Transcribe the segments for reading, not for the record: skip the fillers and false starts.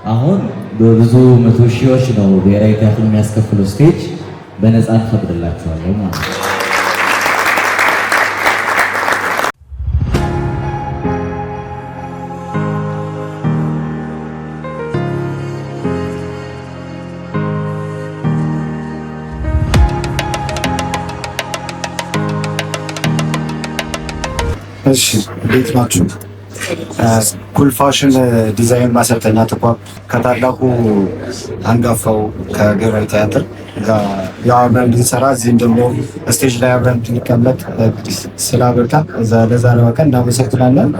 አሁን በብዙ መቶ ሺዎች ነው ብሔራዊ ቲያትር የሚያስከፍለው ስቴጅ በነፃ እንፈቅድላችኋለን ማለት ነው። እሺ እንዴት ናችሁ? ኩል ፋሽን ዲዛይን ማሰልጠኛ ተቋም ከታላቁ አንጋፋው ከብሔራዊ ቲያትር ጋር አብረን እንድንሰራ እዚህም ደግሞ ስቴጅ ላይ አብረን እንድንቀመጥ ስላበቃ ለዛ ለበቃ እናመሰግናለን።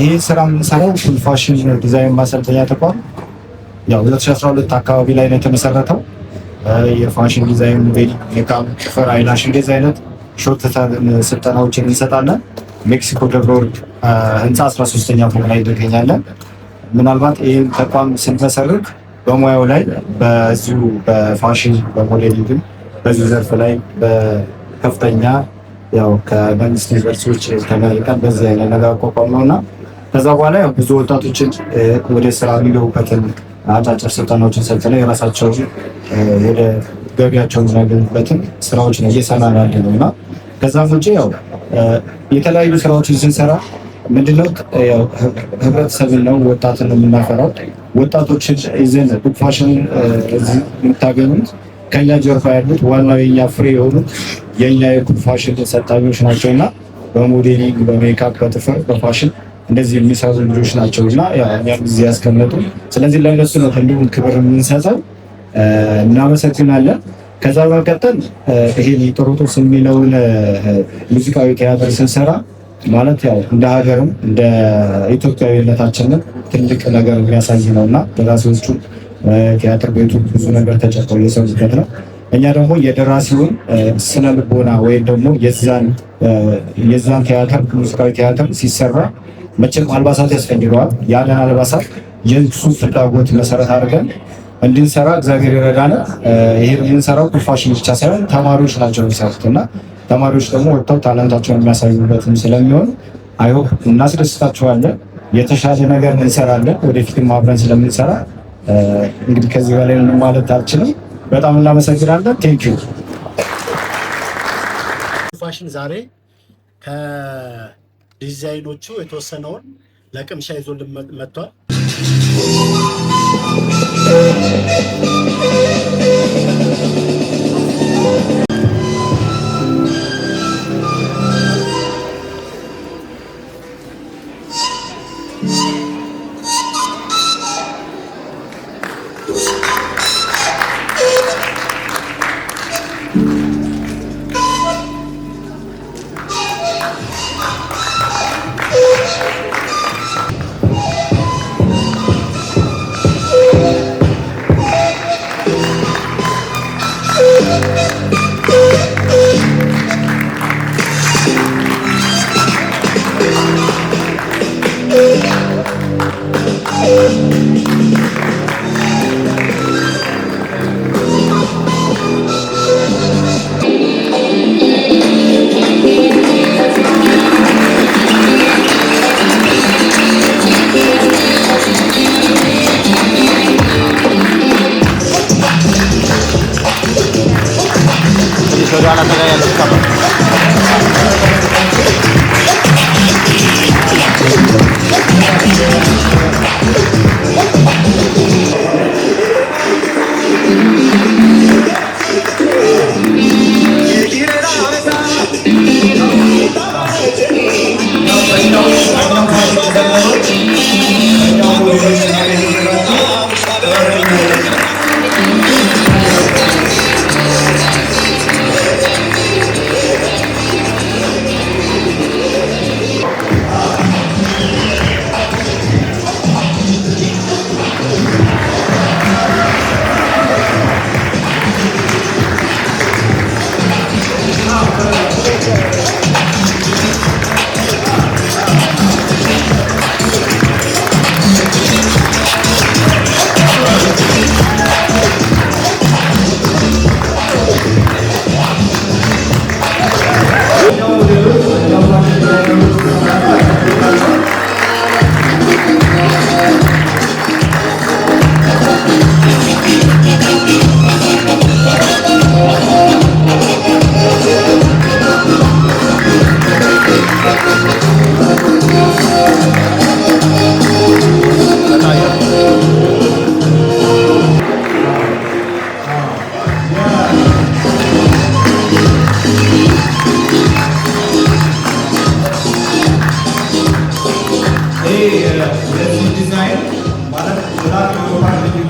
ይሄ ስራ የምንሰራው ኩል ፋሽን ዲዛይን ማሰልጠኛ ተቋም ያው 2012 አካባቢ ላይ ነው የተመሰረተው። የፋሽን ዲዛይን፣ ሜካፕ፣ ጥፍር፣ አይላሽ እንደዚህ አይነት ሾርት ስልጠናዎችን እንሰጣለን። ሜክሲኮ ደብረ ወርቅ ህንፃ 13ኛ ፎቅ ላይ እንገኛለን። ምናልባት ይህን ተቋም ስንመሰርት በሙያው ላይ በዚሁ በፋሽን በሞዴሊንግ በዚሁ ዘርፍ ላይ በከፍተኛ ያው ከመንግስት ዩኒቨርሲቲዎች ተመርቀን በዚህ አይነት ነገር አቋቋም ነው እና ከዛ በኋላ ያው ብዙ ወጣቶችን ወደ ስራ የሚገቡበትን አጫጭር ስልጠናዎችን ሰልጥነው የራሳቸውን ወደ ገቢያቸውን የሚያገኙበትን ስራዎች ነው እየሰራን ያለ ነው እና ከዛም ውጭ ያው የተለያዩ ስራዎችን ስንሰራ ምንድነው ህብረተሰብን ነው ወጣትን ነው የምናፈራው። ወጣቶችን ይዘን ኩል ፋሽን እዚህ የምታገኙት ከኛ ጀርባ ያሉት ዋናው የኛ ፍሬ የሆኑት የኛ የኩል ፋሽን ሰልጣኞች ናቸውና በሞዴሊንግ፣ በሜካፕ፣ በጥፍር፣ በፋሽን እንደዚህ የሚሰሩ ልጆች ናቸውና እኛም እዚህ ያስቀመጡ። ስለዚህ ለእነሱ ነው ሁሉም ክብር የምንሰጠው። እናመሰግናለን። ከዛ በመቀጠል ይሄን ጦሮጦስ የሚለውን ሙዚቃዊ ቲያትር ስንሰራ ማለት ያው እንደ ሀገርም እንደ ኢትዮጵያዊነታችንም ትልቅ ነገር የሚያሳይ ነውና ደራሲዎቹ ቲያትር ቤቱ ብዙ ነገር ተጨቆ የሰሩበት ነው። እኛ ደግሞ የደራሲውን ስነ ልቦና ወይም ደግሞ የዛን ቲያትር ሙዚቃዊ ቲያትር ሲሰራ መቼም አልባሳት ያስፈልገዋል። ያንን አልባሳት የእሱ ፍላጎት መሰረት አድርገን እንድንሰራ እግዚአብሔር ይረዳናል። ይሄን የምንሰራው ኩል ፋሽን ብቻ ሳይሆን ተማሪዎች ናቸው የሚሰሩት እና ተማሪዎች ደግሞ ወጥተው ታለንታቸውን የሚያሳዩበትም ስለሚሆን አይሆፕ እናስደስታችኋለን። የተሻለ ነገር እንሰራለን። ወደፊትም አብረን ስለምንሰራ እንግዲህ ከዚህ በላይ ማለት አልችልም። በጣም እናመሰግናለን። ቴንኪዩ። ፋሽን ዛሬ ከዲዛይኖቹ የተወሰነውን ለቅምሻ ይዞልን መጥቷል።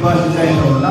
የሚባል ዲዛይን ነው እና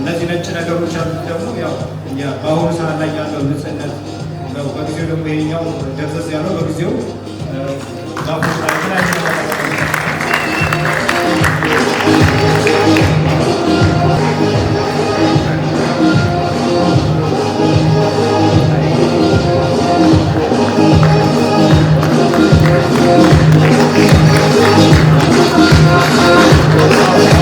እነዚህ ነጭ ነገሮች አሉ ደግሞ ያው በአሁኑ ሰዓት ላይ ያለው ንጽህነት ነው። በጊዜው ደግሞ ይሄኛው ደብዘዝ ያለው በጊዜው ዛፎች ላይ Thank you.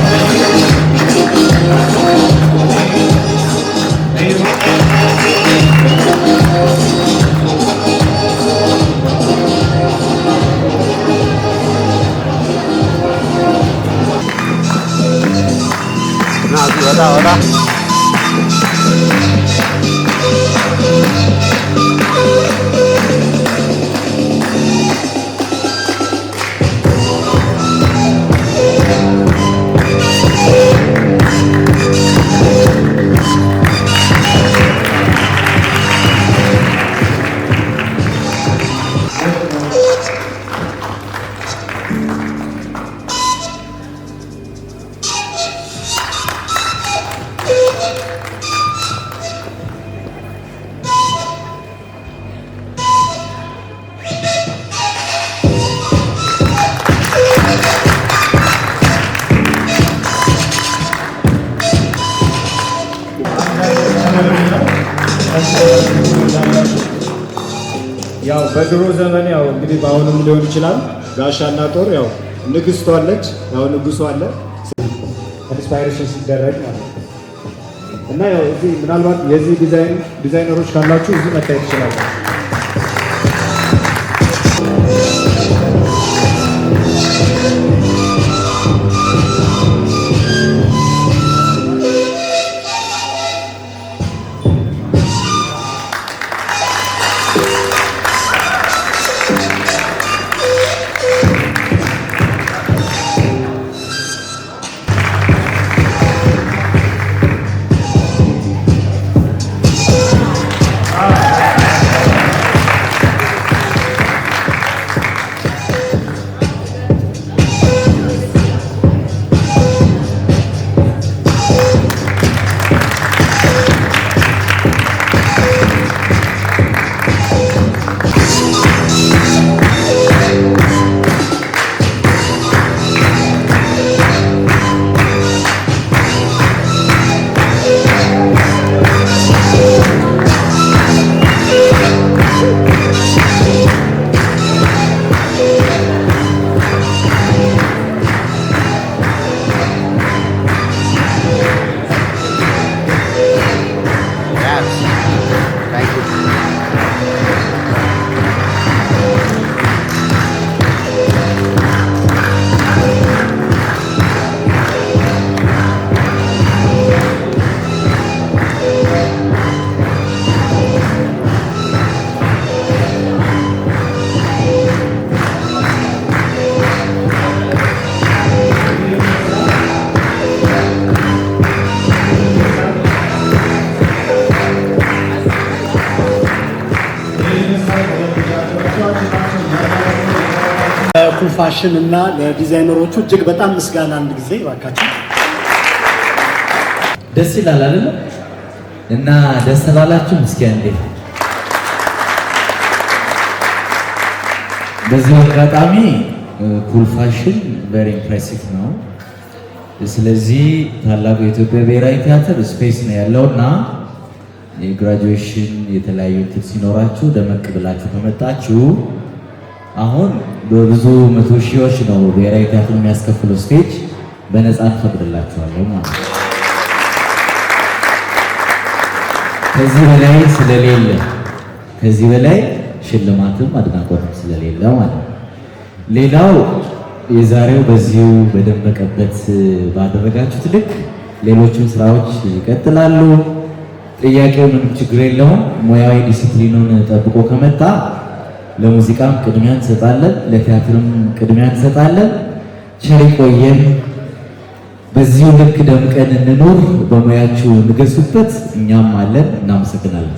በድሮ ዘመን ያው እንግዲህ በአሁኑም ሊሆን ይችላል ጋሻና ጦር ያው ንግስቷ አለች፣ ያው ንጉሱ አለ ኢንስፓይሬሽን ሲደረግ ማለት ነው። እና ያው እዚህ ምናልባት የዚህ ዲዛይነሮች ካላችሁ እዚህ መታየት ይችላል። ለኩል ፋሽን እና ለዲዛይነሮቹ እጅግ በጣም ምስጋና አንድ ጊዜ እባካችሁ። ደስ ይላል አይደል? እና ደስ ላላችሁ እስኪ አንዴ በዚህ አጋጣሚ ኩል ፋሽን ቬሪ ኢምፕሬሲቭ ነው። ስለዚህ ታላቁ የኢትዮጵያ ብሔራዊ ቲያትር ስፔስ ነው ያለውና የግራጁዌሽን የተለያዩ እንትን ሲኖራችሁ ደመቅ ብላችሁ ከመጣችሁ አሁን በብዙ መቶ ሺዎች ነው ብሔራዊ ቲያትር የሚያስከፍለው ስቴጅ በነፃ እንፈቅድላችኋለሁ ማለት ነው። ከዚህ በላይ ስለሌለ ከዚህ በላይ ሽልማትም አድናቆትም ስለሌለ ማለት ነው። ሌላው የዛሬው በዚሁ በደመቀበት ባደረጋችሁት ልክ ሌሎችም ስራዎች ይቀጥላሉ። ጥያቄው ምንም ችግር የለውም። ሙያዊ ዲሲፕሊኑን ጠብቆ ከመጣ ለሙዚቃም ቅድሚያ እንሰጣለን፣ ለቲያትርም ቅድሚያ እንሰጣለን። ቸር ይቆየን። በዚሁ ልክ ደምቀን እንኖር። በሙያችሁ ንገሱበት። እኛም አለን። እናመሰግናለን።